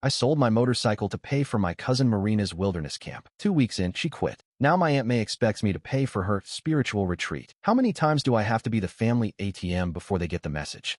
I sold my motorcycle to pay for my cousin Marina's wilderness camp. 2 weeks in, she quit. Now my Aunt May expects me to pay for her spiritual retreat. How many times do I have to be the family ATM before they get the message?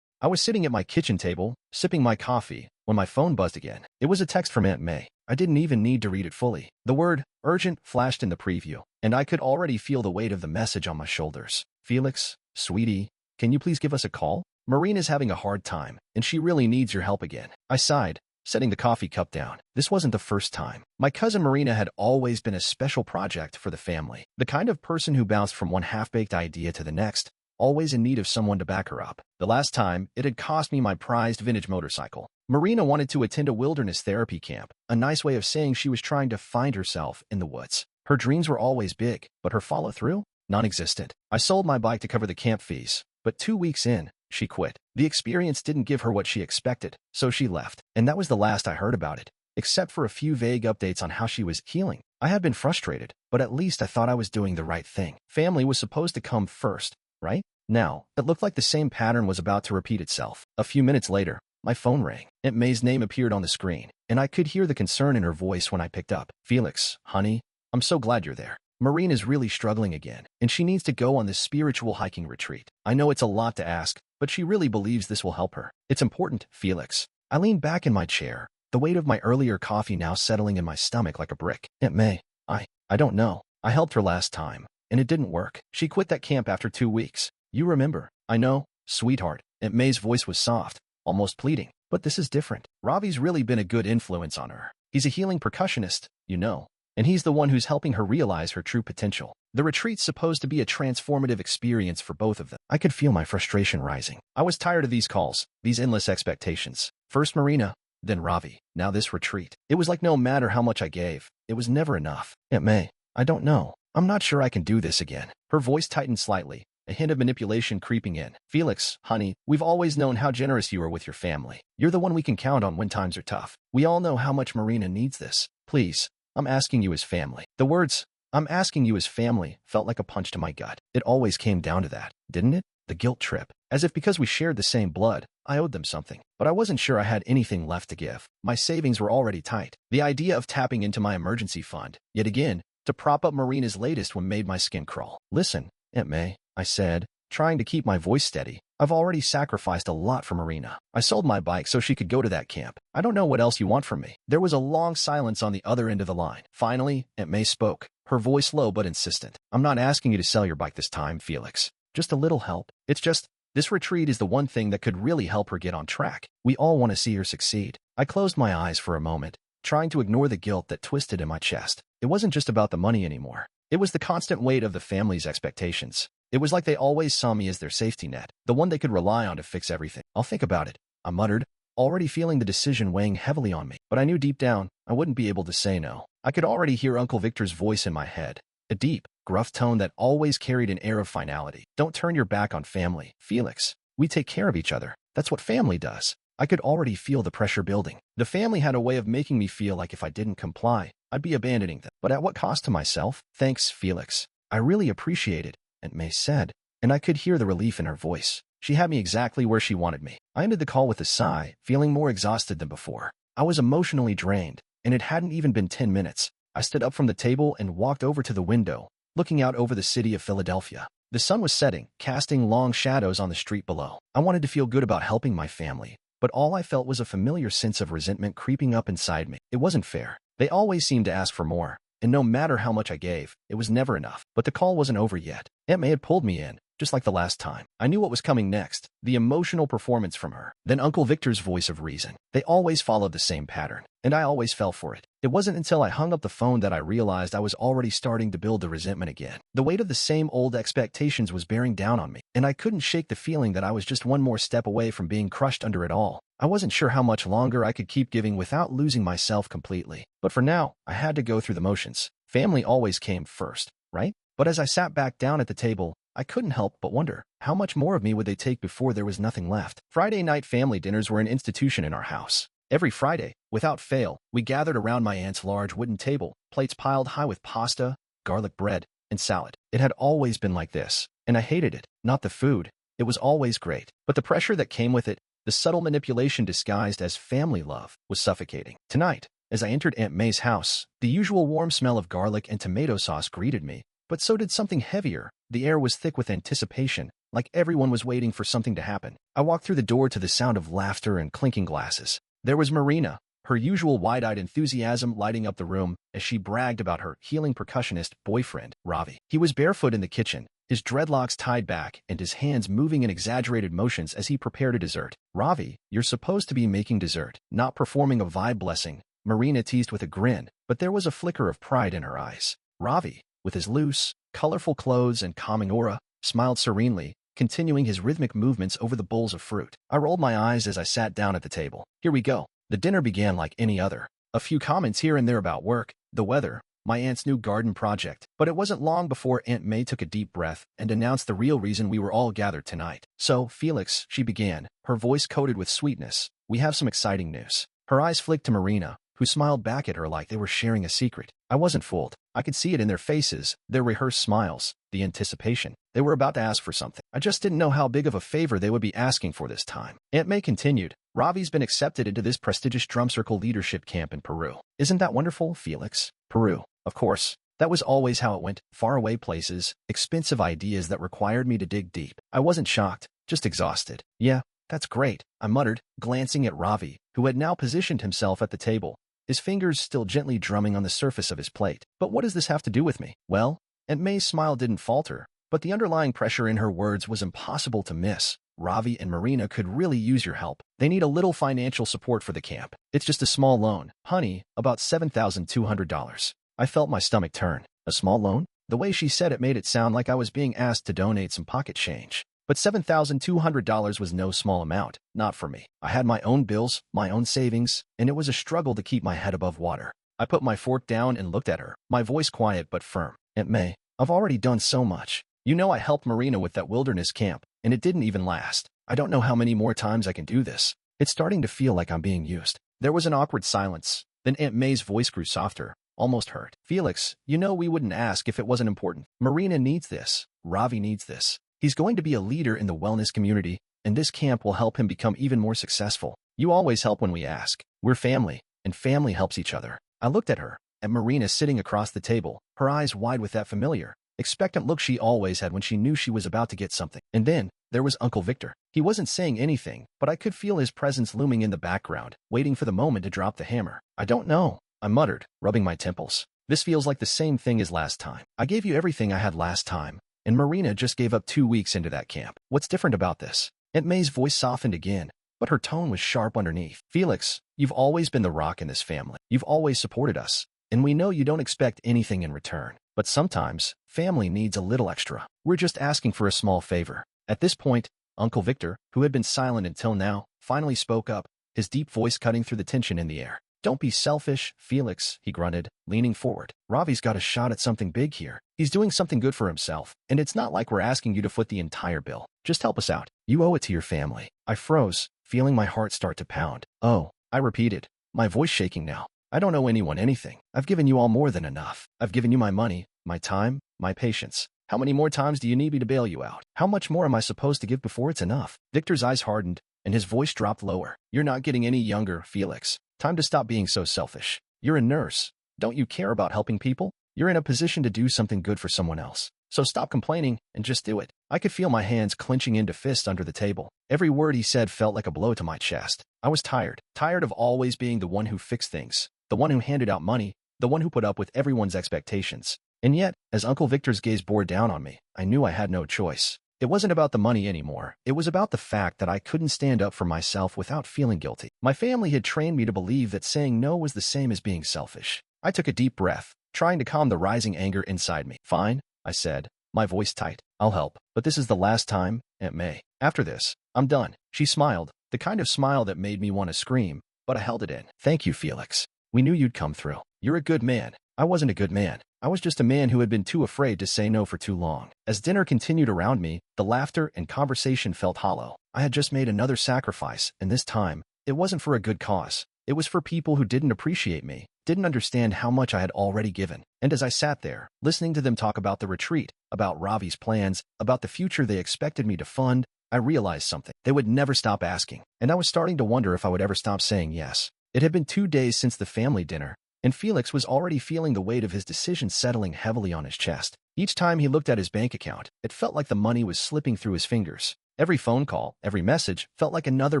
I was sitting at my kitchen table, sipping my coffee, when my phone buzzed again. It was a text from Aunt May. I didn't even need to read it fully. The word urgent flashed in the preview, and I could already feel the weight of the message on my shoulders. Felix, sweetie, can you please give us a call? Marina's having a hard time, and she really needs your help again. I sighed, setting the coffee cup down. This wasn't the first time. My cousin Marina had always been a special project for the family. The kind of person who bounced from one half-baked idea to the next, always in need of someone to back her up. The last time, it had cost me my prized vintage motorcycle. Marina wanted to attend a wilderness therapy camp, a nice way of saying she was trying to find herself in the woods. Her dreams were always big, but her follow-through? Non-existent. I sold my bike to cover the camp fees, but 2 weeks in, she quit. The experience didn't give her what she expected, so she left. And that was the last I heard about it, except for a few vague updates on how she was healing. I had been frustrated, but at least I thought I was doing the right thing. Family was supposed to come first, right? Now, it looked like the same pattern was about to repeat itself. A few minutes later, my phone rang. Aunt May's name appeared on the screen, and I could hear the concern in her voice when I picked up. Felix, honey, I'm so glad you're there. Marina's really struggling again, and she needs to go on this spiritual hiking retreat. I know it's a lot to ask, but she really believes this will help her. It's important, Felix. I leaned back in my chair, the weight of my earlier coffee now settling in my stomach like a brick. Aunt May, I don't know. I helped her last time, and it didn't work. She quit that camp after 2 weeks. You remember. I know, sweetheart. Aunt May's voice was soft, almost pleading. But this is different. Ravi's really been a good influence on her. He's a healing percussionist, you know, and he's the one who's helping her realize her true potential. The retreat's supposed to be a transformative experience for both of them. I could feel my frustration rising. I was tired of these calls, these endless expectations. First Marina, then Ravi, now this retreat. It was like no matter how much I gave, it was never enough. Aunt May, I don't know. I'm not sure I can do this again. Her voice tightened slightly, a hint of manipulation creeping in. Felix, honey, we've always known how generous you are with your family. You're the one we can count on when times are tough. We all know how much Marina needs this. Please, I'm asking you as family. The words, I'm asking you as family, felt like a punch to my gut. It always came down to that, didn't it? The guilt trip. As if because we shared the same blood, I owed them something. But I wasn't sure I had anything left to give. My savings were already tight. The idea of tapping into my emergency fund, yet again, to prop up Marina's latest one made my skin crawl. Listen, Aunt May, I said, trying to keep my voice steady. I've already sacrificed a lot for Marina. I sold my bike so she could go to that camp. I don't know what else you want from me. There was a long silence on the other end of the line. Finally, Aunt May spoke, her voice low but insistent. I'm not asking you to sell your bike this time, Felix. Just a little help. It's just, this retreat is the one thing that could really help her get on track. We all want to see her succeed. I closed my eyes for a moment, trying to ignore the guilt that twisted in my chest. It wasn't just about the money anymore. It was the constant weight of the family's expectations. It was like they always saw me as their safety net, the one they could rely on to fix everything. I'll think about it, I muttered, already feeling the decision weighing heavily on me. But I knew deep down, I wouldn't be able to say no. I could already hear Uncle Victor's voice in my head, a deep, gruff tone that always carried an air of finality. Don't turn your back on family, Felix. We take care of each other. That's what family does. I could already feel the pressure building. The family had a way of making me feel like if I didn't comply, I'd be abandoning them. But at what cost to myself? Thanks, Felix. I really appreciate it, Aunt May said, and I could hear the relief in her voice. She had me exactly where she wanted me. I ended the call with a sigh, feeling more exhausted than before. I was emotionally drained, and it hadn't even been 10 minutes. I stood up from the table and walked over to the window, looking out over the city of Philadelphia. The sun was setting, casting long shadows on the street below. I wanted to feel good about helping my family, but all I felt was a familiar sense of resentment creeping up inside me. It wasn't fair. They always seemed to ask for more, and no matter how much I gave, it was never enough. But the call wasn't over yet. Aunt May had pulled me in, just like the last time. I knew what was coming next, the emotional performance from her. Then Uncle Victor's voice of reason. They always followed the same pattern, and I always fell for it. It wasn't until I hung up the phone that I realized I was already starting to build the resentment again. The weight of the same old expectations was bearing down on me, and I couldn't shake the feeling that I was just one more step away from being crushed under it all. I wasn't sure how much longer I could keep giving without losing myself completely. But for now, I had to go through the motions. Family always came first, right? But as I sat back down at the table, I couldn't help but wonder, how much more of me would they take before there was nothing left? Friday night family dinners were an institution in our house. Every Friday, without fail, we gathered around my aunt's large wooden table, plates piled high with pasta, garlic bread, and salad. It had always been like this, and I hated it. Not the food. It was always great. But the pressure that came with it, The subtle manipulation disguised as family love was suffocating. Tonight, as I entered Aunt May's house, the usual warm smell of garlic and tomato sauce greeted me, but so did something heavier. The air was thick with anticipation, like everyone was waiting for something to happen. I walked through the door to the sound of laughter and clinking glasses. There was Marina, her usual wide-eyed enthusiasm lighting up the room as she bragged about her healing percussionist boyfriend, Ravi. He was barefoot in the kitchen, his dreadlocks tied back and his hands moving in exaggerated motions as he prepared a dessert. Ravi, you're supposed to be making dessert, not performing a vibe blessing, Marina teased with a grin, but there was a flicker of pride in her eyes. Ravi, with his loose, colorful clothes and calming aura, smiled serenely, continuing his rhythmic movements over the bowls of fruit. I rolled my eyes as I sat down at the table. Here we go. The dinner began like any other. A few comments here and there about work, the weather, my aunt's new garden project, but it wasn't long before Aunt May took a deep breath and announced the real reason we were all gathered tonight. So, Felix, she began, her voice coated with sweetness, we have some exciting news. Her eyes flicked to Marina, who smiled back at her like they were sharing a secret. I wasn't fooled. I could see it in their faces, their rehearsed smiles, the anticipation. They were about to ask for something. I just didn't know how big of a favor they would be asking for this time. Aunt May continued, Ravi's been accepted into this prestigious drum circle leadership camp in Peru. Isn't that wonderful, Felix? Peru. Of course. That was always how it went. Faraway places, expensive ideas that required me to dig deep. I wasn't shocked, just exhausted. Yeah, that's great, I muttered, glancing at Ravi, who had now positioned himself at the table, his fingers still gently drumming on the surface of his plate. But what does this have to do with me? Well, Aunt May's smile didn't falter, but the underlying pressure in her words was impossible to miss. Ravi and Marina could really use your help. They need a little financial support for the camp. It's just a small loan, honey, about $7,200. I felt my stomach turn. A small loan? The way she said it made it sound like I was being asked to donate some pocket change. But $7,200 was no small amount, not for me. I had my own bills, my own savings, and it was a struggle to keep my head above water. I put my fork down and looked at her, my voice quiet but firm. Aunt May, I've already done so much. You know I helped Marina with that wilderness camp, and it didn't even last. I don't know how many more times I can do this. It's starting to feel like I'm being used. There was an awkward silence. Then Aunt May's voice grew softer, almost hurt. Felix, you know we wouldn't ask if it wasn't important. Marina needs this. Ravi needs this. He's going to be a leader in the wellness community, and this camp will help him become even more successful. You always help when we ask. We're family, and family helps each other. I looked at her, at Marina sitting across the table, her eyes wide with that familiar, expectant look she always had when she knew she was about to get something. And then, there was Uncle Victor. He wasn't saying anything, but I could feel his presence looming in the background, waiting for the moment to drop the hammer. I don't know, I muttered, rubbing my temples. This feels like the same thing as last time. I gave you everything I had last time, and Marina just gave up 2 weeks into that camp. What's different about this? Aunt May's voice softened again, but her tone was sharp underneath. Felix, you've always been the rock in this family. You've always supported us, and we know you don't expect anything in return. But sometimes, family needs a little extra. We're just asking for a small favor. At this point, Uncle Victor, who had been silent until now, finally spoke up, his deep voice cutting through the tension in the air. Don't be selfish, Felix, he grunted, leaning forward. Ravi's got a shot at something big here. He's doing something good for himself, and it's not like we're asking you to foot the entire bill. Just help us out. You owe it to your family. I froze, feeling my heart start to pound. Oh, I repeated, my voice shaking now. I don't owe anyone anything. I've given you all more than enough. I've given you my money, my time, my patience. How many more times do you need me to bail you out? How much more am I supposed to give before it's enough? Victor's eyes hardened, and his voice dropped lower. You're not getting any younger, Felix. Time to stop being so selfish. You're a nurse. Don't you care about helping people? You're in a position to do something good for someone else. So stop complaining and just do it. I could feel my hands clenching into fists under the table. Every word he said felt like a blow to my chest. I was tired of always being the one who fixed things, the one who handed out money, the one who put up with everyone's expectations. And yet, as Uncle Victor's gaze bore down on me, I knew I had no choice. It wasn't about the money anymore. It was about the fact that I couldn't stand up for myself without feeling guilty. My family had trained me to believe that saying no was the same as being selfish. I took a deep breath, trying to calm the rising anger inside me. Fine, I said, my voice tight. I'll help. But this is the last time, Aunt May. After this, I'm done. She smiled, the kind of smile that made me want to scream, but I held it in. Thank you, Felix. We knew you'd come through. You're a good man. I wasn't a good man. I was just a man who had been too afraid to say no for too long. As dinner continued around me, the laughter and conversation felt hollow. I had just made another sacrifice, and this time, it wasn't for a good cause. It was for people who didn't appreciate me, didn't understand how much I had already given. And as I sat there, listening to them talk about the retreat, about Ravi's plans, about the future they expected me to fund, I realized something. They would never stop asking, and I was starting to wonder if I would ever stop saying yes. It had been 2 days since the family dinner, and Felix was already feeling the weight of his decision settling heavily on his chest. Each time he looked at his bank account, it felt like the money was slipping through his fingers. Every phone call, every message, felt like another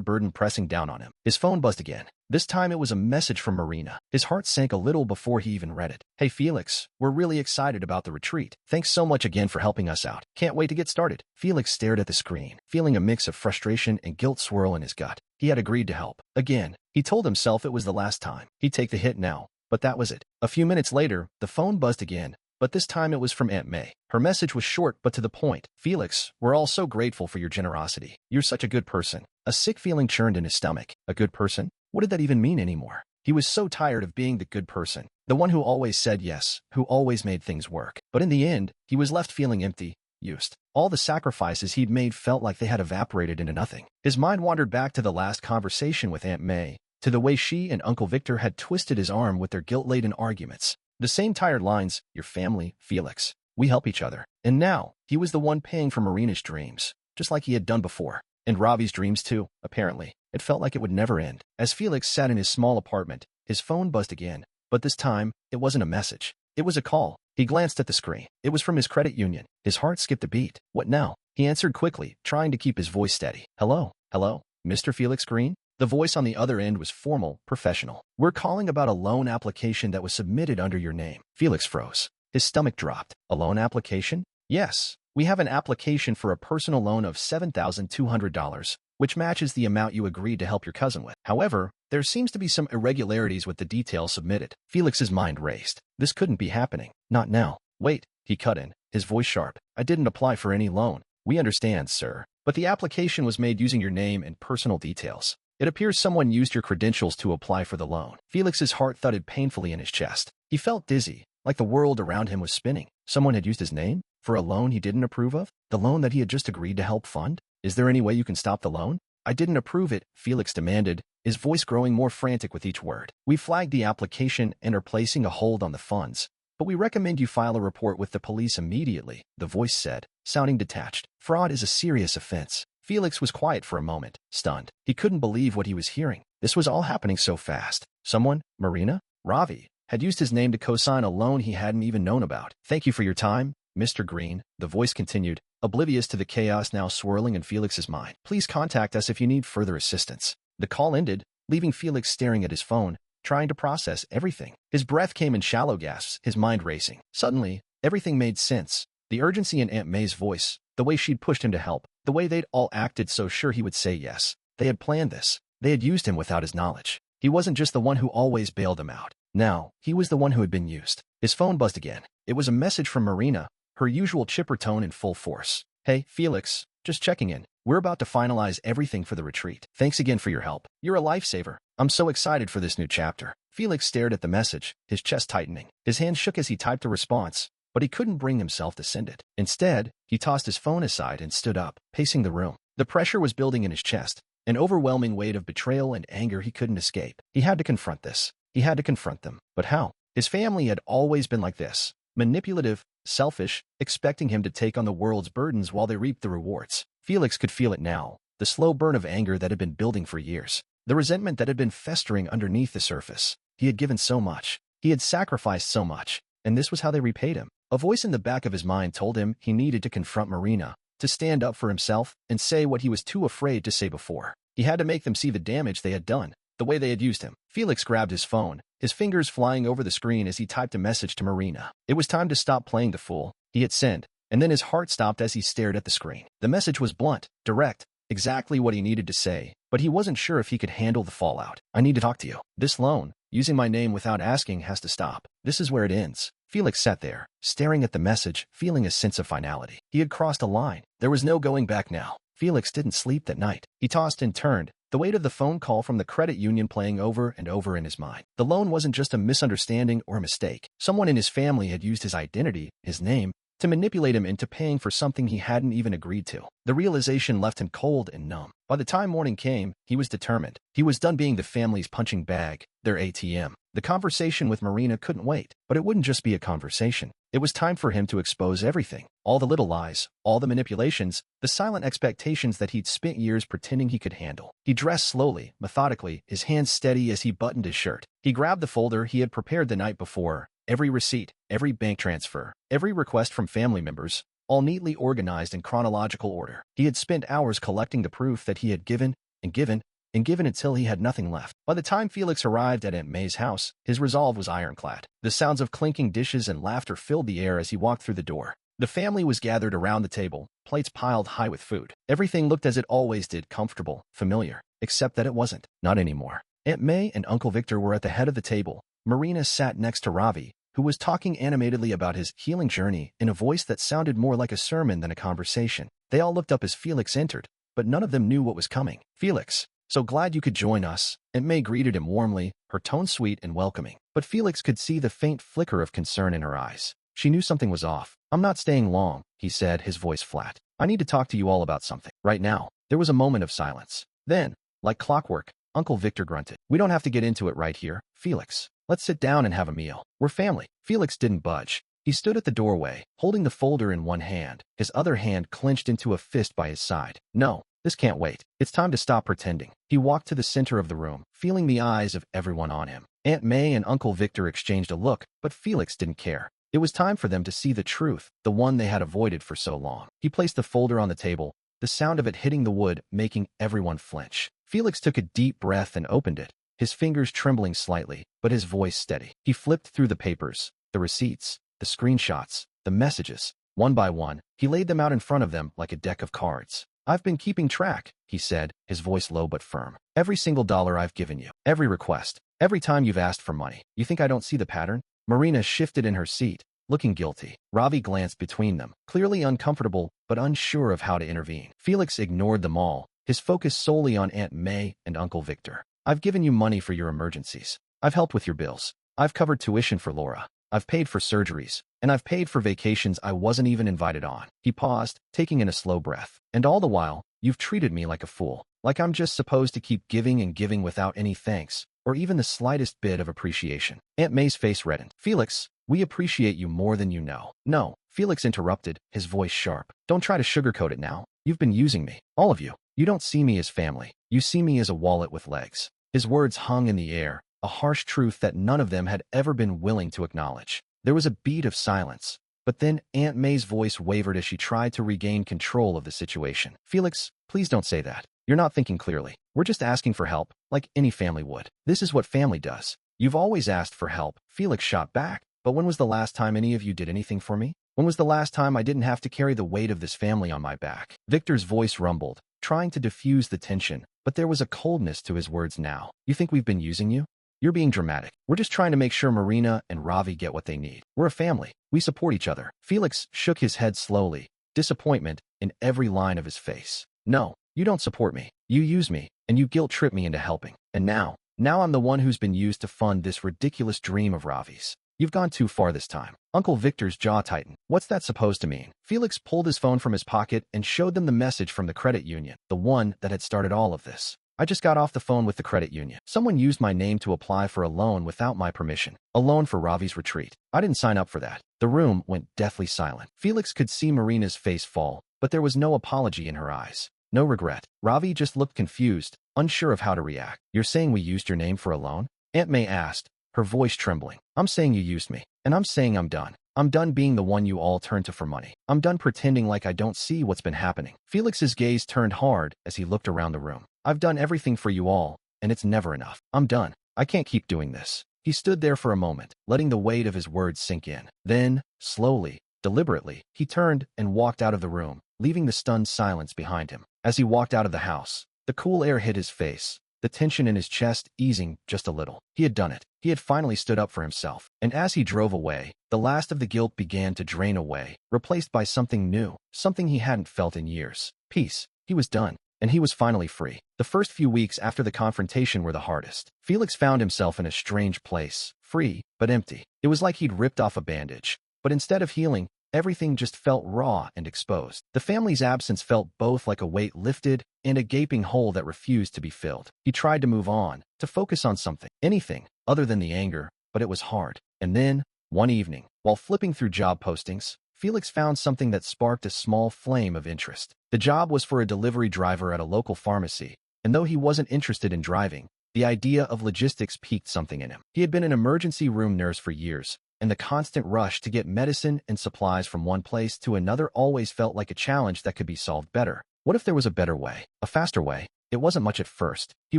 burden pressing down on him. His phone buzzed again. This time it was a message from Marina. His heart sank a little before he even read it. "Hey Felix, we're really excited about the retreat. Thanks so much again for helping us out. Can't wait to get started." Felix stared at the screen, feeling a mix of frustration and guilt swirl in his gut. He had agreed to help. Again, he told himself it was the last time. He'd take the hit now, but that was it. A few minutes later, the phone buzzed again, but this time it was from Aunt May. Her message was short but to the point. "Felix, we're all so grateful for your generosity. You're such a good person." A sick feeling churned in his stomach. A good person? What did that even mean anymore? He was so tired of being the good person, the one who always said yes, who always made things work. But in the end, he was left feeling empty, used. All the sacrifices he'd made felt like they had evaporated into nothing. His mind wandered back to the last conversation with Aunt May, to the way she and Uncle Victor had twisted his arm with their guilt-laden arguments. The same tired lines, "Your family, Felix. We help each other." And now, he was the one paying for Marina's dreams, just like he had done before. And Ravi's dreams too, apparently. It felt like it would never end. As Felix sat in his small apartment, his phone buzzed again. But this time, it wasn't a message. It was a call. He glanced at the screen. It was from his credit union. His heart skipped a beat. "What now?" He answered quickly, trying to keep his voice steady. "Hello? Hello? Mr. Felix Green?" The voice on the other end was formal, professional. "We're calling about a loan application that was submitted under your name." Felix froze. His stomach dropped. "A loan application?" "Yes. We have an application for a personal loan of $7,200, which matches the amount you agreed to help your cousin with. However, there seems to be some irregularities with the details submitted." Felix's mind raced. This couldn't be happening. Not now. "Wait," he cut in, his voice sharp. "I didn't apply for any loan." "We understand, sir. But the application was made using your name and personal details. It appears someone used your credentials to apply for the loan." Felix's heart thudded painfully in his chest. He felt dizzy, like the world around him was spinning. Someone had used his name? For a loan he didn't approve of? The loan that he had just agreed to help fund? "Is there any way you can stop the loan?" "I didn't approve it," Felix demanded, his voice growing more frantic with each word. "We flagged the application and are placing a hold on the funds, but we recommend you file a report with the police immediately," the voice said, sounding detached. "Fraud is a serious offense." Felix was quiet for a moment, stunned. He couldn't believe what he was hearing. This was all happening so fast. Someone, Marina, Ravi, had used his name to co-sign a loan he hadn't even known about. "Thank you for your time, Mr. Green," the voice continued, oblivious to the chaos now swirling in Felix's mind. "Please contact us if you need further assistance." The call ended, leaving Felix staring at his phone, trying to process everything. His breath came in shallow gasps, his mind racing. Suddenly, everything made sense. The urgency in Aunt May's voice, the way she'd pushed him to help, the way they'd all acted so sure he would say yes. They had planned this. They had used him without his knowledge. He wasn't just the one who always bailed them out. Now, he was the one who had been used. His phone buzzed again. It was a message from Marina, her usual chipper tone in full force. "Hey, Felix, just checking in. We're about to finalize everything for the retreat. Thanks again for your help. You're a lifesaver. I'm so excited for this new chapter." Felix stared at the message, his chest tightening. His hand shook as he typed a response, but he couldn't bring himself to send it. Instead, he tossed his phone aside and stood up, pacing the room. The pressure was building in his chest, an overwhelming weight of betrayal and anger he couldn't escape. He had to confront this. He had to confront them. But how? His family had always been like this. Manipulative, selfish, expecting him to take on the world's burdens while they reaped the rewards. Felix could feel it now, the slow burn of anger that had been building for years. The resentment that had been festering underneath the surface. He had given so much. He had sacrificed so much. And this was how they repaid him. A voice in the back of his mind told him he needed to confront Marina, to stand up for himself and say what he was too afraid to say before. He had to make them see the damage they had done, the way they had used him. Felix grabbed his phone, his fingers flying over the screen as he typed a message to Marina. It was time to stop playing the fool. He hit send, and then his heart stopped as he stared at the screen. The message was blunt, direct, exactly what he needed to say, but he wasn't sure if he could handle the fallout. "I need to talk to you. This loan, using my name without asking, has to stop. This is where it ends." Felix sat there, staring at the message, feeling a sense of finality. He had crossed a line. There was no going back now. Felix didn't sleep that night. He tossed and turned, the weight of the phone call from the credit union playing over and over in his mind. The loan wasn't just a misunderstanding or a mistake. Someone in his family had used his identity, his name, to manipulate him into paying for something he hadn't even agreed to. The realization left him cold and numb. By the time morning came, he was determined. He was done being the family's punching bag, their ATM. The conversation with Marina couldn't wait, but it wouldn't just be a conversation. It was time for him to expose everything. All the little lies, all the manipulations, the silent expectations that he'd spent years pretending he could handle. He dressed slowly, methodically, his hands steady as he buttoned his shirt. He grabbed the folder he had prepared the night before. Every receipt, every bank transfer, every request from family members, all neatly organized in chronological order. He had spent hours collecting the proof that he had given and given and given until he had nothing left. By the time Felix arrived at Aunt May's house, his resolve was ironclad. The sounds of clinking dishes and laughter filled the air as he walked through the door. The family was gathered around the table, plates piled high with food. Everything looked as it always did, comfortable, familiar, except that it wasn't. Not anymore. Aunt May and Uncle Victor were at the head of the table. Marina sat next to Ravi, who was talking animatedly about his healing journey in a voice that sounded more like a sermon than a conversation. They all looked up as Felix entered, but none of them knew what was coming. "Felix, so glad you could join us." Aunt May greeted him warmly, her tone sweet and welcoming. But Felix could see the faint flicker of concern in her eyes. She knew something was off. "I'm not staying long," he said, his voice flat. "I need to talk to you all about something. Right now." There was a moment of silence. Then, like clockwork, Uncle Victor grunted. "We don't have to get into it right here, Felix. Let's sit down and have a meal. We're family." Felix didn't budge. He stood at the doorway, holding the folder in one hand, his other hand clenched into a fist by his side. "No, this can't wait. It's time to stop pretending." He walked to the center of the room, feeling the eyes of everyone on him. Aunt May and Uncle Victor exchanged a look, but Felix didn't care. It was time for them to see the truth, the one they had avoided for so long. He placed the folder on the table, the sound of it hitting the wood making everyone flinch. Felix took a deep breath and opened it, his fingers trembling slightly, but his voice steady. He flipped through the papers, the receipts, the screenshots, the messages. One by one, he laid them out in front of them like a deck of cards. "I've been keeping track," he said, his voice low but firm. "Every single dollar I've given you, every request, every time you've asked for money. You think I don't see the pattern?" Marina shifted in her seat, looking guilty. Ravi glanced between them, clearly uncomfortable but unsure of how to intervene. Felix ignored them all, his focus solely on Aunt May and Uncle Victor. "I've given you money for your emergencies. I've helped with your bills. I've covered tuition for Laura. I've paid for surgeries, and I've paid for vacations I wasn't even invited on." He paused, taking in a slow breath. "And all the while, you've treated me like a fool, like I'm just supposed to keep giving and giving without any thanks, or even the slightest bit of appreciation." Aunt May's face reddened. "Felix, we appreciate you more than you know." "No," Felix interrupted, his voice sharp. "Don't try to sugarcoat it now. You've been using me, all of you. You don't see me as family. You see me as a wallet with legs." His words hung in the air, a harsh truth that none of them had ever been willing to acknowledge. There was a beat of silence, but then Aunt May's voice wavered as she tried to regain control of the situation. "Felix, please don't say that. You're not thinking clearly. We're just asking for help, like any family would. This is what family does." "You've always asked for help," Felix shot back. "But when was the last time any of you did anything for me? When was the last time I didn't have to carry the weight of this family on my back?" Victor's voice rumbled, trying to diffuse the tension, but there was a coldness to his words now. "You think we've been using you? You're being dramatic. We're just trying to make sure Marina and Ravi get what they need. We're a family. We support each other." Felix shook his head slowly, disappointment in every line of his face. "No, you don't support me. You use me, and you guilt-trip me into helping. And now I'm the one who's been used to fund this ridiculous dream of Ravi's. You've gone too far this time." Uncle Victor's jaw tightened. "What's that supposed to mean?" Felix pulled his phone from his pocket and showed them the message from the credit union, the one that had started all of this. "I just got off the phone with the credit union. Someone used my name to apply for a loan without my permission. A loan for Ravi's retreat. I didn't sign up for that." The room went deathly silent. Felix could see Marina's face fall, but there was no apology in her eyes. No regret. Ravi just looked confused, unsure of how to react. "You're saying we used your name for a loan?" Aunt May asked, her voice trembling. "I'm saying you used me, and I'm saying I'm done. I'm done being the one you all turn to for money. I'm done pretending like I don't see what's been happening." Felix's gaze turned hard as he looked around the room. "I've done everything for you all, and it's never enough. I'm done. I can't keep doing this." He stood there for a moment, letting the weight of his words sink in. Then, slowly, deliberately, he turned and walked out of the room, leaving the stunned silence behind him. As he walked out of the house, the cool air hit his face, the tension in his chest easing just a little. He had done it. He had finally stood up for himself. And as he drove away, the last of the guilt began to drain away, replaced by something new, something he hadn't felt in years. Peace. He was done, and he was finally free. The first few weeks after the confrontation were the hardest. Felix found himself in a strange place, free, but empty. It was like he'd ripped off a bandage, but instead of healing, everything just felt raw and exposed. The family's absence felt both like a weight lifted and a gaping hole that refused to be filled. He tried to move on, to focus on something, anything, other than the anger, but it was hard. And then, one evening, while flipping through job postings, Felix found something that sparked a small flame of interest. The job was for a delivery driver at a local pharmacy, and though he wasn't interested in driving, the idea of logistics piqued something in him. He had been an emergency room nurse for years, and the constant rush to get medicine and supplies from one place to another always felt like a challenge that could be solved better. What if there was a better way, a faster way? It wasn't much at first. He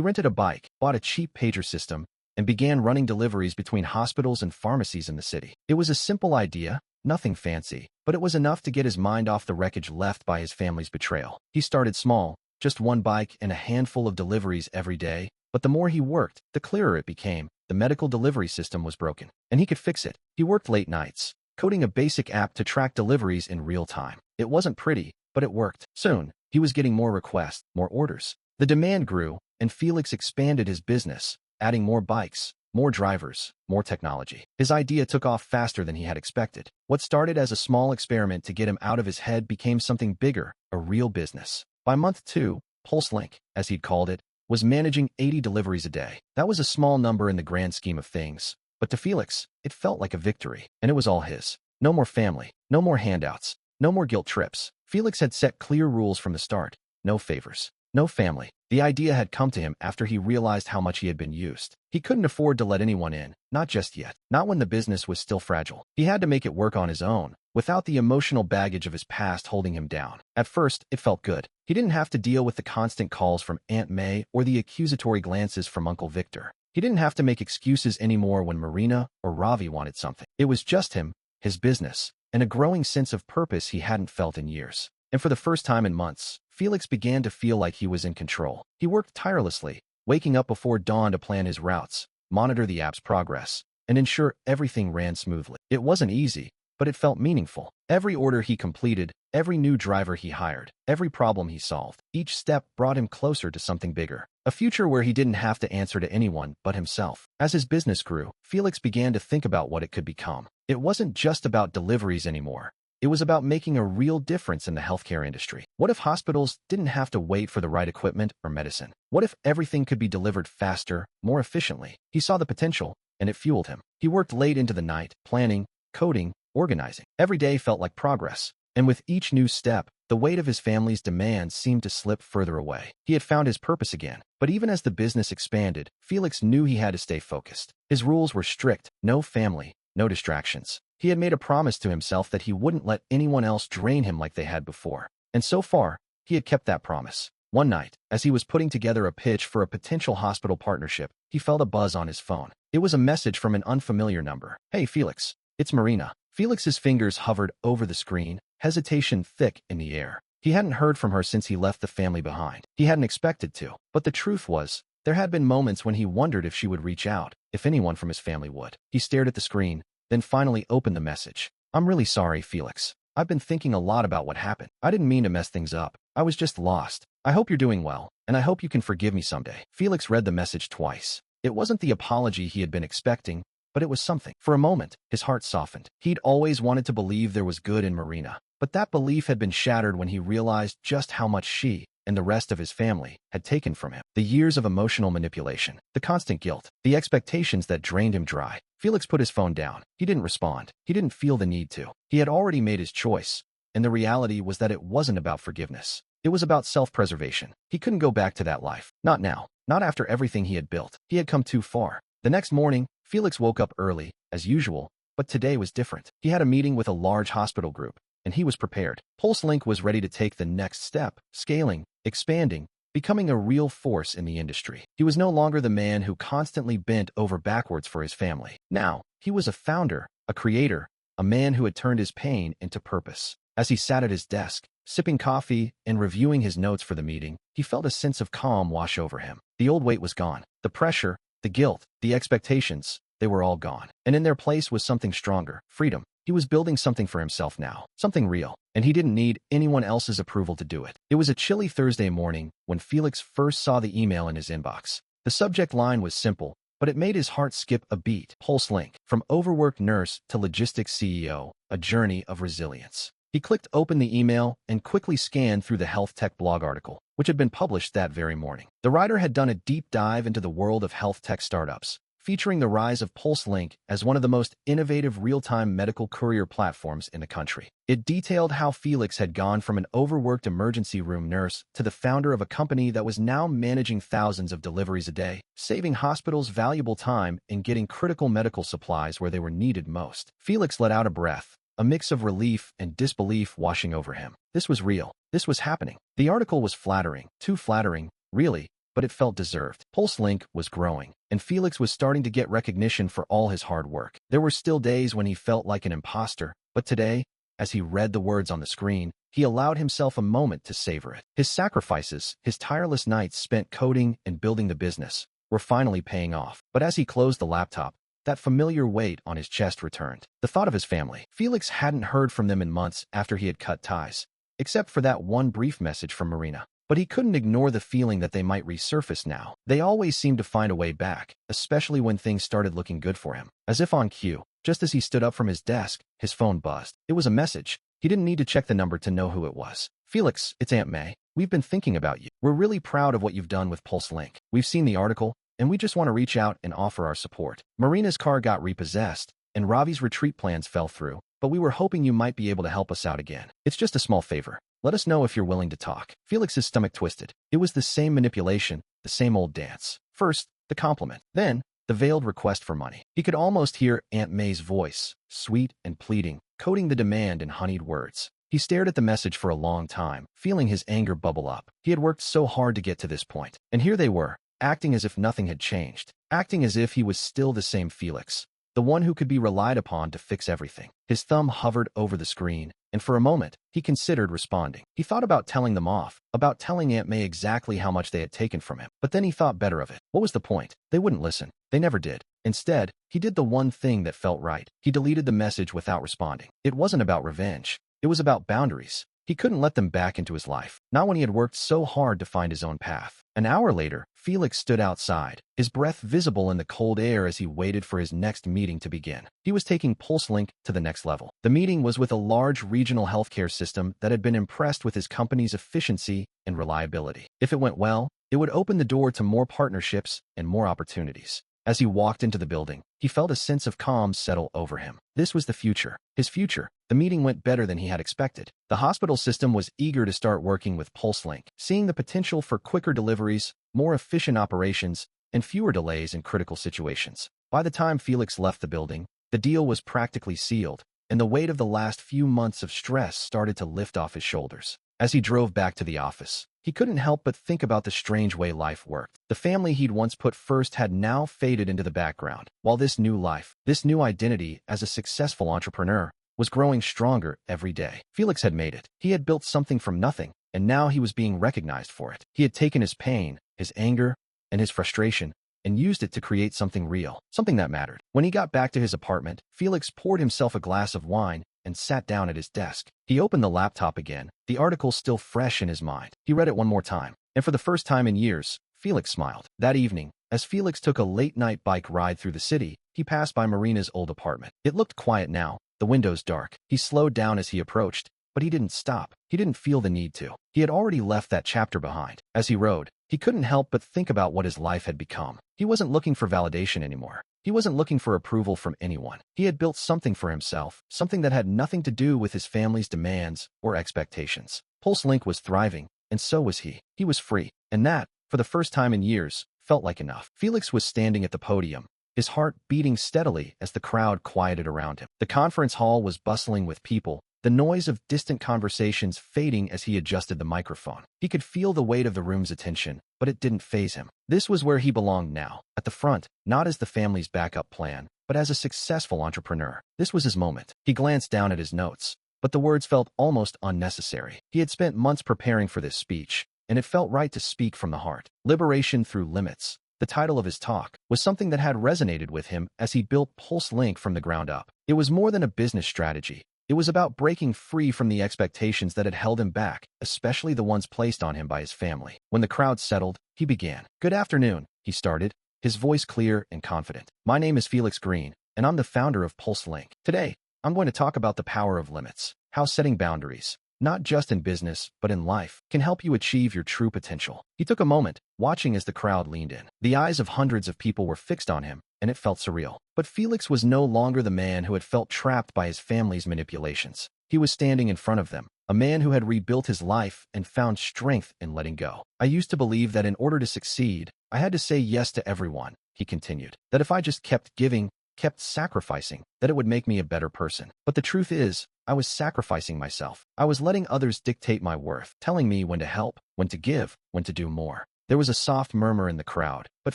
rented a bike, bought a cheap pager system, and began running deliveries between hospitals and pharmacies in the city. It was a simple idea, nothing fancy, but it was enough to get his mind off the wreckage left by his family's betrayal. He started small, just one bike and a handful of deliveries every day, but the more he worked, the clearer it became. The medical delivery system was broken, and he could fix it. He worked late nights, coding a basic app to track deliveries in real time. It wasn't pretty, but it worked. Soon, he was getting more requests, more orders. The demand grew, and Felix expanded his business, adding more bikes, more drivers, more technology. His idea took off faster than he had expected. What started as a small experiment to get him out of his head became something bigger, a real business. By month 2, PulseLink, as he'd called it, was managing 80 deliveries a day. That was a small number in the grand scheme of things, but to Felix, it felt like a victory, and it was all his. No more family, no more handouts, no more guilt trips. Felix had set clear rules from the start. No favors, no family. The idea had come to him after he realized how much he had been used. He couldn't afford to let anyone in, not just yet, not when the business was still fragile. He had to make it work on his own, without the emotional baggage of his past holding him down. At first, it felt good. He didn't have to deal with the constant calls from Aunt May or the accusatory glances from Uncle Victor. He didn't have to make excuses anymore when Marina or Ravi wanted something. It was just him, his business, and a growing sense of purpose he hadn't felt in years. And for the first time in months, Felix began to feel like he was in control. He worked tirelessly, waking up before dawn to plan his routes, monitor the app's progress, and ensure everything ran smoothly. It wasn't easy, but it felt meaningful. Every order he completed, every new driver he hired, every problem he solved, each step brought him closer to something bigger. A future where he didn't have to answer to anyone but himself. As his business grew, Felix began to think about what it could become. It wasn't just about deliveries anymore. It was about making a real difference in the healthcare industry. What if hospitals didn't have to wait for the right equipment or medicine? What if everything could be delivered faster, more efficiently? He saw the potential, and it fueled him. He worked late into the night, planning, coding, organizing. Every day felt like progress, and with each new step, the weight of his family's demands seemed to slip further away. He had found his purpose again, but even as the business expanded, Felix knew he had to stay focused. His rules were strict: no family, no distractions. He had made a promise to himself that he wouldn't let anyone else drain him like they had before. And so far, he had kept that promise. One night, as he was putting together a pitch for a potential hospital partnership, he felt a buzz on his phone. It was a message from an unfamiliar number. "Hey, Felix, it's Marina." Felix's fingers hovered over the screen, hesitation thick in the air. He hadn't heard from her since he left the family behind. He hadn't expected to. But the truth was, there had been moments when he wondered if she would reach out, if anyone from his family would. He stared at the screen, then finally opened the message. "I'm really sorry, Felix. I've been thinking a lot about what happened. I didn't mean to mess things up. I was just lost. I hope you're doing well, and I hope you can forgive me someday." Felix read the message twice. It wasn't the apology he had been expecting, but it was something. For a moment, his heart softened. He'd always wanted to believe there was good in Marina, but that belief had been shattered when he realized just how much she, and the rest of his family, had taken from him. The years of emotional manipulation, the constant guilt, the expectations that drained him dry. Felix put his phone down. He didn't respond. He didn't feel the need to. He had already made his choice, and the reality was that it wasn't about forgiveness. It was about self-preservation. He couldn't go back to that life. Not now. Not after everything he had built. He had come too far. The next morning, Felix woke up early, as usual, but today was different. He had a meeting with a large hospital group, and he was prepared. PulseLink was ready to take the next step, scaling, expanding, becoming a real force in the industry. He was no longer the man who constantly bent over backwards for his family. Now, he was a founder, a creator, a man who had turned his pain into purpose. As he sat at his desk, sipping coffee and reviewing his notes for the meeting, he felt a sense of calm wash over him. The old weight was gone. The pressure, the guilt, the expectations, they were all gone. And in their place was something stronger: freedom. He was building something for himself now, something real, and he didn't need anyone else's approval to do it. It was a chilly Thursday morning when Felix first saw the email in his inbox. The subject line was simple, but it made his heart skip a beat. PulseLink, from overworked nurse to logistics CEO, a journey of resilience. He clicked open the email and quickly scanned through the health tech blog article, which had been published that very morning. The writer had done a deep dive into the world of health tech startups, featuring the rise of PulseLink as one of the most innovative real-time medical courier platforms in the country. It detailed how Felix had gone from an overworked emergency room nurse to the founder of a company that was now managing thousands of deliveries a day, saving hospitals valuable time and getting critical medical supplies where they were needed most. Felix let out a breath, a mix of relief and disbelief washing over him. This was real. This was happening. The article was flattering, too flattering, really, but it felt deserved. PulseLink was growing, and Felix was starting to get recognition for all his hard work. There were still days when he felt like an imposter, but today, as he read the words on the screen, he allowed himself a moment to savor it. His sacrifices, his tireless nights spent coding and building the business, were finally paying off. But as he closed the laptop, that familiar weight on his chest returned. The thought of his family. Felix hadn't heard from them in months after he had cut ties, except for that one brief message from Marina. But he couldn't ignore the feeling that they might resurface now. They always seemed to find a way back, especially when things started looking good for him. As if on cue, just as he stood up from his desk, his phone buzzed. It was a message. He didn't need to check the number to know who it was. "Felix, it's Aunt May. We've been thinking about you. We're really proud of what you've done with PulseLink. We've seen the article, and we just want to reach out and offer our support. Marina's car got repossessed, and Ravi's retreat plans fell through, but we were hoping you might be able to help us out again. It's just a small favor. Let us know if you're willing to talk." Felix's stomach twisted. It was the same manipulation, the same old dance. First, the compliment. Then, the veiled request for money. He could almost hear Aunt May's voice, sweet and pleading, coding the demand in honeyed words. He stared at the message for a long time, feeling his anger bubble up. He had worked so hard to get to this point. And here they were, acting as if nothing had changed, acting as if he was still the same Felix, the one who could be relied upon to fix everything. His thumb hovered over the screen, and for a moment, he considered responding. He thought about telling them off, about telling Aunt May exactly how much they had taken from him. But then he thought better of it. What was the point? They wouldn't listen. They never did. Instead, he did the one thing that felt right. He deleted the message without responding. It wasn't about revenge. It was about boundaries. He couldn't let them back into his life, not when he had worked so hard to find his own path. An hour later, Felix stood outside, his breath visible in the cold air as he waited for his next meeting to begin. He was taking PulseLink to the next level. The meeting was with a large regional healthcare system that had been impressed with his company's efficiency and reliability. If it went well, it would open the door to more partnerships and more opportunities. As he walked into the building, he felt a sense of calm settle over him. This was the future. His future. The meeting went better than he had expected. The hospital system was eager to start working with PulseLink, seeing the potential for quicker deliveries, more efficient operations, and fewer delays in critical situations. By the time Felix left the building, the deal was practically sealed, and the weight of the last few months of stress started to lift off his shoulders. As he drove back to the office, he couldn't help but think about the strange way life worked. The family he'd once put first had now faded into the background, while this new life, this new identity as a successful entrepreneur, was growing stronger every day. Felix had made it. He had built something from nothing, and now he was being recognized for it. He had taken his pain, his anger, and his frustration, and used it to create something real, something that mattered. When he got back to his apartment, Felix poured himself a glass of wine and sat down at his desk. He opened the laptop again, the article still fresh in his mind. He read it one more time, and for the first time in years, Felix smiled. That evening, as Felix took a late-night bike ride through the city, he passed by Marina's old apartment. It looked quiet now, the windows dark. He slowed down as he approached, but he didn't stop. He didn't feel the need to. He had already left that chapter behind. As he rode, he couldn't help but think about what his life had become. He wasn't looking for validation anymore. He wasn't looking for approval from anyone. He had built something for himself, something that had nothing to do with his family's demands or expectations. PulseLink was thriving, and so was he. He was free, and that, for the first time in years, felt like enough. Felix was standing at the podium, his heart beating steadily as the crowd quieted around him. The conference hall was bustling with people, the noise of distant conversations fading as he adjusted the microphone. He could feel the weight of the room's attention, but it didn't faze him. This was where he belonged now, at the front, not as the family's backup plan, but as a successful entrepreneur. This was his moment. He glanced down at his notes, but the words felt almost unnecessary. He had spent months preparing for this speech, and it felt right to speak from the heart. Liberation through limits. The title of his talk was something that had resonated with him as he built PulseLink from the ground up. It was more than a business strategy. It was about breaking free from the expectations that had held him back, especially the ones placed on him by his family. When the crowd settled, he began. "Good afternoon," he started, his voice clear and confident. My name is Felix Green, and I'm the founder of Pulse Link. Today, I'm going to talk about the power of limits, how setting boundaries, not just in business, but in life, can help you achieve your true potential. He took a moment, watching as the crowd leaned in. The eyes of hundreds of people were fixed on him, and it felt surreal. But Felix was no longer the man who had felt trapped by his family's manipulations. He was standing in front of them, a man who had rebuilt his life and found strength in letting go. I used to believe that in order to succeed, I had to say yes to everyone, he continued. That if I just kept giving, kept sacrificing, that it would make me a better person. But the truth is, I was sacrificing myself. I was letting others dictate my worth, telling me when to help, when to give, when to do more. There was a soft murmur in the crowd, but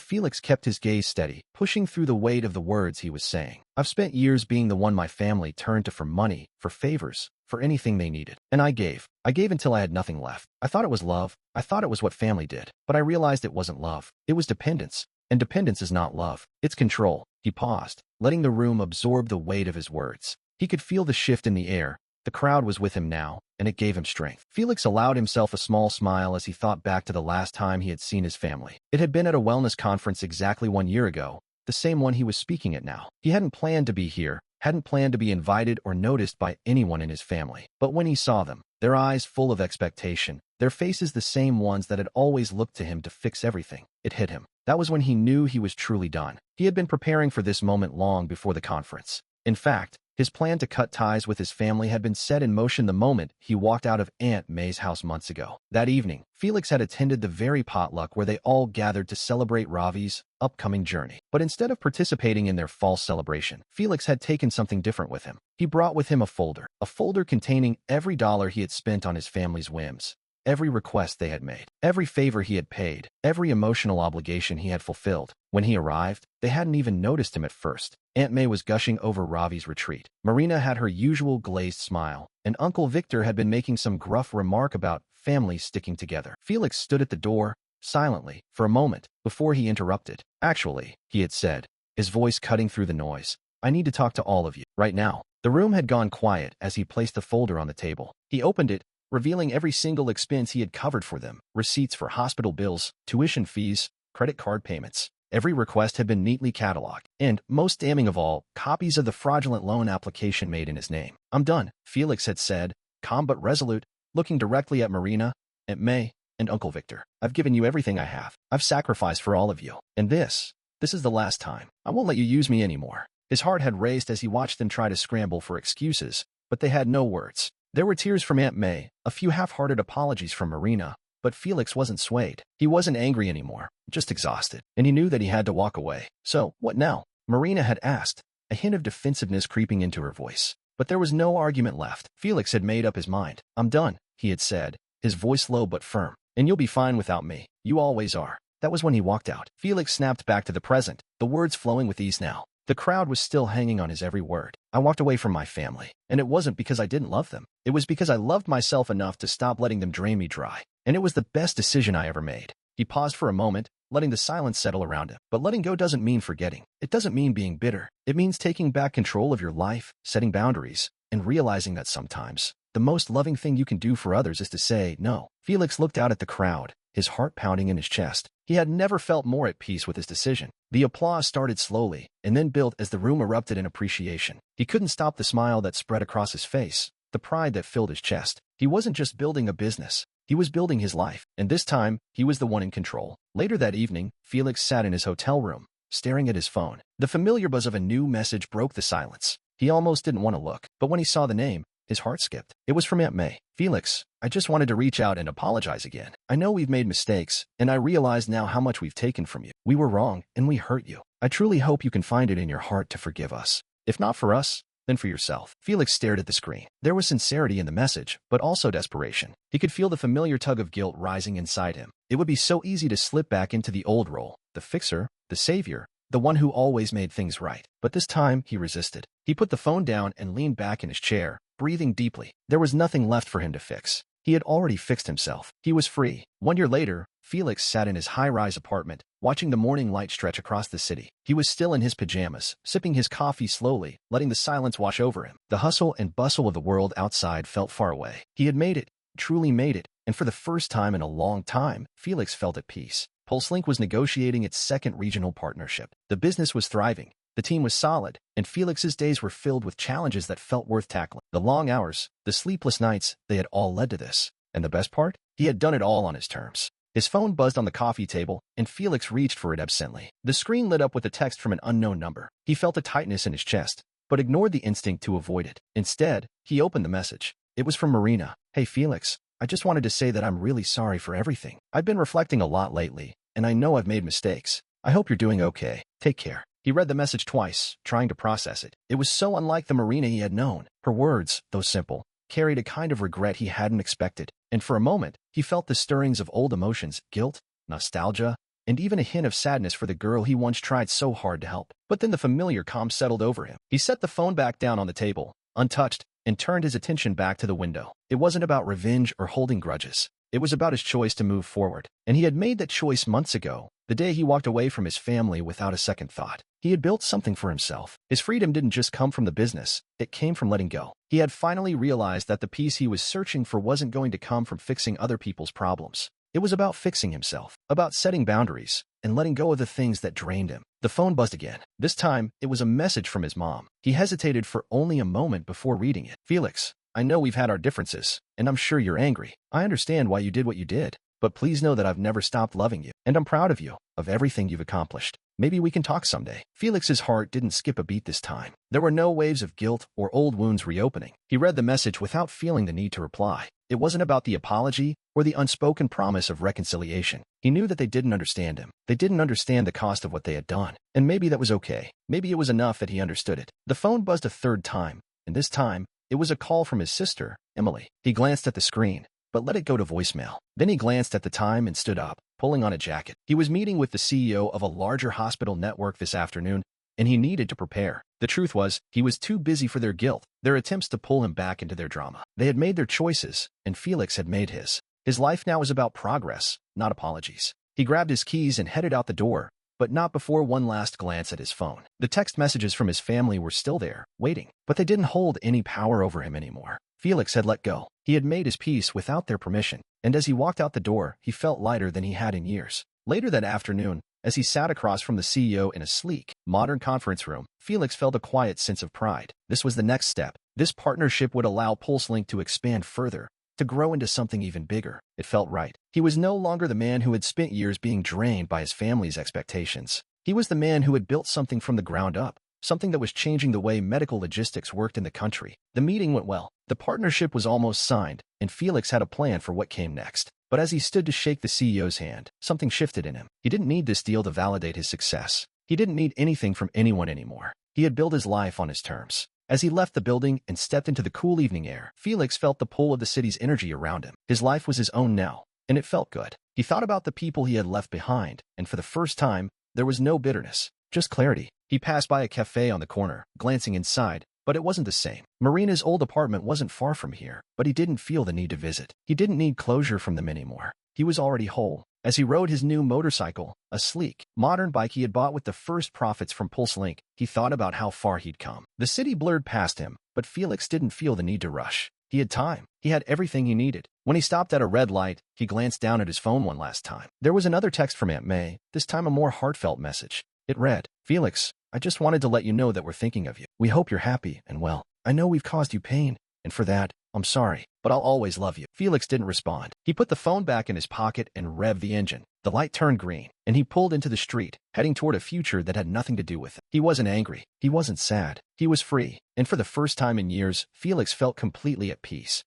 Felix kept his gaze steady, pushing through the weight of the words he was saying. I've spent years being the one my family turned to for money, for favors, for anything they needed. And I gave. I gave until I had nothing left. I thought it was love. I thought it was what family did. But I realized it wasn't love. It was dependence. And dependence is not love. It's control. He paused, letting the room absorb the weight of his words. He could feel the shift in the air. The crowd was with him now, and it gave him strength. Felix allowed himself a small smile as he thought back to the last time he had seen his family. It had been at a wellness conference exactly 1 year ago, the same one he was speaking at now. He hadn't planned to be here, hadn't planned to be invited or noticed by anyone in his family. But when he saw them, their eyes full of expectation, their faces the same ones that had always looked to him to fix everything, it hit him. That was when he knew he was truly done. He had been preparing for this moment long before the conference. In fact, his plan to cut ties with his family had been set in motion the moment he walked out of Aunt May's house months ago. That evening, Felix had attended the very potluck where they all gathered to celebrate Ravi's upcoming journey. But instead of participating in their false celebration, Felix had taken something different with him. He brought with him a folder containing every dollar he had spent on his family's whims, every request they had made, every favor he had paid, every emotional obligation he had fulfilled. When he arrived, they hadn't even noticed him at first. Aunt May was gushing over Ravi's retreat. Marina had her usual glazed smile, and Uncle Victor had been making some gruff remark about families sticking together. Felix stood at the door, silently, for a moment, before he interrupted. Actually, he had said, his voice cutting through the noise, I need to talk to all of you, right now. The room had gone quiet as he placed the folder on the table. He opened it, revealing every single expense he had covered for them, receipts for hospital bills, tuition fees, credit card payments. Every request had been neatly cataloged, and, most damning of all, copies of the fraudulent loan application made in his name. I'm done, Felix had said, calm but resolute, looking directly at Marina, Aunt May, and Uncle Victor. I've given you everything I have. I've sacrificed for all of you. And this is the last time. I won't let you use me anymore. His heart had raced as he watched them try to scramble for excuses, but they had no words. There were tears from Aunt May, a few half-hearted apologies from Marina, but Felix wasn't swayed. He wasn't angry anymore, just exhausted, and he knew that he had to walk away. So, what now? Marina had asked, a hint of defensiveness creeping into her voice. But there was no argument left. Felix had made up his mind. I'm done, he had said, his voice low but firm. And you'll be fine without me. You always are. That was when he walked out. Felix snapped back to the present, the words flowing with ease now. The crowd was still hanging on his every word. I walked away from my family, and it wasn't because I didn't love them. It was because I loved myself enough to stop letting them drain me dry. And it was the best decision I ever made. He paused for a moment, letting the silence settle around him. But letting go doesn't mean forgetting. It doesn't mean being bitter. It means taking back control of your life, setting boundaries, and realizing that sometimes the most loving thing you can do for others is to say no. Felix looked out at the crowd, his heart pounding in his chest. He had never felt more at peace with his decision. The applause started slowly, and then built as the room erupted in appreciation. He couldn't stop the smile that spread across his face, the pride that filled his chest. He wasn't just building a business. He was building his life, and this time, he was the one in control. Later that evening, Felix sat in his hotel room, staring at his phone. The familiar buzz of a new message broke the silence. He almost didn't want to look, but when he saw the name, his heart skipped. It was from Aunt May. Felix, I just wanted to reach out and apologize again. I know we've made mistakes, and I realize now how much we've taken from you. We were wrong, and we hurt you. I truly hope you can find it in your heart to forgive us. If not for us, then for yourself. Felix stared at the screen. There was sincerity in the message, but also desperation. He could feel the familiar tug of guilt rising inside him. It would be so easy to slip back into the old role, the fixer, the savior, the one who always made things right. But this time, he resisted. He put the phone down and leaned back in his chair, breathing deeply. There was nothing left for him to fix. He had already fixed himself. He was free. 1 year later, Felix sat in his high-rise apartment, watching the morning light stretch across the city. He was still in his pajamas, sipping his coffee slowly, letting the silence wash over him. The hustle and bustle of the world outside felt far away. He had made it, truly made it, and for the first time in a long time, Felix felt at peace. PulseLink was negotiating its second regional partnership. The business was thriving. The team was solid, and Felix's days were filled with challenges that felt worth tackling. The long hours, the sleepless nights, they had all led to this. And the best part? He had done it all on his terms. His phone buzzed on the coffee table, and Felix reached for it absently. The screen lit up with a text from an unknown number. He felt a tightness in his chest, but ignored the instinct to avoid it. Instead, he opened the message. It was from Marina. Hey, Felix, I just wanted to say that I'm really sorry for everything. I've been reflecting a lot lately, and I know I've made mistakes. I hope you're doing okay. Take care. He read the message twice, trying to process it. It was so unlike the Marina he had known. Her words, though simple, carried a kind of regret he hadn't expected. And for a moment, he felt the stirrings of old emotions, guilt, nostalgia, and even a hint of sadness for the girl he once tried so hard to help. But then the familiar calm settled over him. He set the phone back down on the table, untouched, and turned his attention back to the window. It wasn't about revenge or holding grudges. It was about his choice to move forward. And he had made that choice months ago, the day he walked away from his family without a second thought. He had built something for himself. His freedom didn't just come from the business, it came from letting go. He had finally realized that the peace he was searching for wasn't going to come from fixing other people's problems. It was about fixing himself, about setting boundaries, and letting go of the things that drained him. The phone buzzed again. This time, it was a message from his mom. He hesitated for only a moment before reading it. Felix, I know we've had our differences, and I'm sure you're angry. I understand why you did what you did, but please know that I've never stopped loving you, and I'm proud of you, of everything you've accomplished. Maybe we can talk someday. Felix's heart didn't skip a beat this time. There were no waves of guilt or old wounds reopening. He read the message without feeling the need to reply. It wasn't about the apology or the unspoken promise of reconciliation. He knew that they didn't understand him. They didn't understand the cost of what they had done. And maybe that was okay. Maybe it was enough that he understood it. The phone buzzed a third time, and this time, it was a call from his sister, Emily. He glanced at the screen, but let it go to voicemail. Then he glanced at the time and stood up, pulling on a jacket. He was meeting with the CEO of a larger hospital network this afternoon, and he needed to prepare. The truth was, he was too busy for their guilt, their attempts to pull him back into their drama. They had made their choices, and Felix had made his. His life now was about progress, not apologies. He grabbed his keys and headed out the door, but not before one last glance at his phone. The text messages from his family were still there, waiting, but they didn't hold any power over him anymore. Felix had let go. He had made his peace without their permission, and as he walked out the door, he felt lighter than he had in years. Later that afternoon, as he sat across from the CEO in a sleek, modern conference room, Felix felt a quiet sense of pride. This was the next step. This partnership would allow PulseLink to expand further, to grow into something even bigger. It felt right. He was no longer the man who had spent years being drained by his family's expectations. He was the man who had built something from the ground up, something that was changing the way medical logistics worked in the country. The meeting went well. The partnership was almost signed, and Felix had a plan for what came next. But as he stood to shake the CEO's hand, something shifted in him. He didn't need this deal to validate his success. He didn't need anything from anyone anymore. He had built his life on his terms. As he left the building and stepped into the cool evening air, Felix felt the pull of the city's energy around him. His life was his own now, and it felt good. He thought about the people he had left behind, and for the first time, there was no bitterness, just clarity. He passed by a cafe on the corner, glancing inside, but it wasn't the same. Marina's old apartment wasn't far from here, but he didn't feel the need to visit. He didn't need closure from them anymore. He was already whole. As he rode his new motorcycle, a sleek, modern bike he had bought with the first profits from PulseLink, he thought about how far he'd come. The city blurred past him, but Felix didn't feel the need to rush. He had time. He had everything he needed. When he stopped at a red light, he glanced down at his phone one last time. There was another text from Aunt May, this time a more heartfelt message. It read, Felix, I just wanted to let you know that we're thinking of you. We hope you're happy and well. I know we've caused you pain, and for that, I'm sorry, but I'll always love you. Felix didn't respond. He put the phone back in his pocket and revved the engine. The light turned green, and he pulled into the street, heading toward a future that had nothing to do with it. He wasn't angry. He wasn't sad. He was free. And for the first time in years, Felix felt completely at peace.